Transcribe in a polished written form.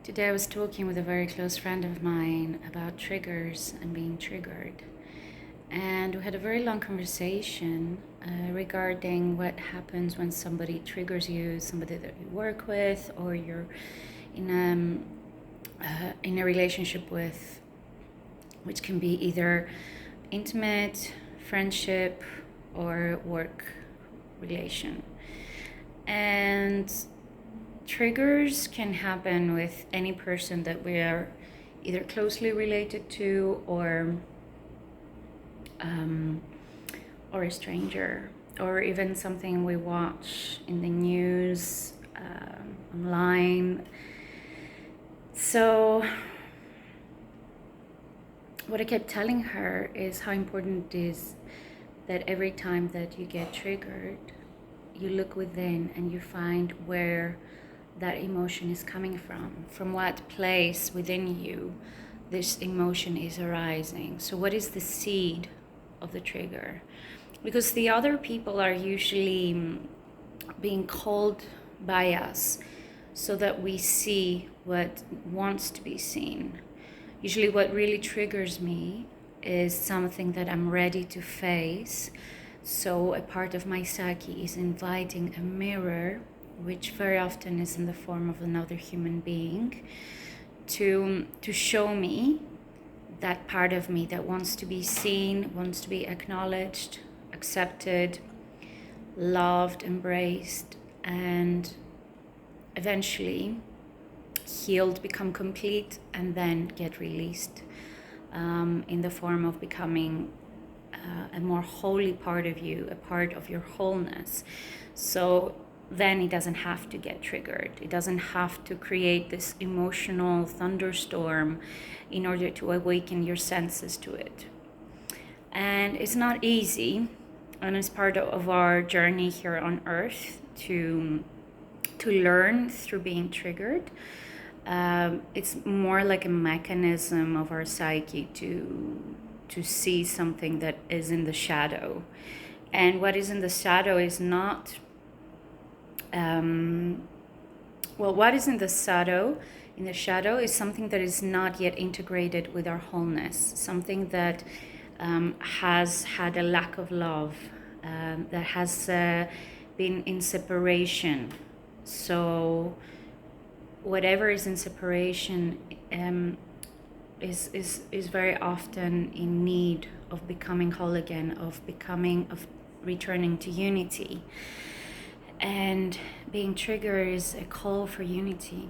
Today I was talking with a very close friend of mine about triggers and being triggered. And we had a very long conversation regarding what happens when somebody triggers you, somebody that you work with, or you're in a relationship with, which can be either intimate, friendship, or work relation. And triggers can happen with any person that we are either closely related to or a stranger, or even something we watch in the news, online. So what I kept telling her is how important it is that every time that you get triggered, you look within and you find where that emotion is coming from what place within you this emotion is arising. So what is the seed of the trigger? Because the other people are usually being called by us so that we see what wants to be seen. Usually what really triggers me is something that I'm ready to face. So a part of my psyche is inviting a mirror, which very often is in the form of another human being, to show me that part of me that wants to be seen, wants to be acknowledged, accepted, loved, embraced, and eventually healed, become complete, and then get released in the form of becoming a more holy part of you, a part of your wholeness. So then it doesn't have to get triggered. It doesn't have to create this emotional thunderstorm in order to awaken your senses to it. And it's not easy, and it's part of our journey here on earth to learn through being triggered. It's more like a mechanism of our psyche to see something that is in the shadow. And what is in the shadow is not what is in the shadow is something that is not yet integrated with our wholeness, something that has had a lack of love, that has been in separation. So whatever is in separation is very often in need of becoming whole again, of returning to unity. And being triggered is a call for unity.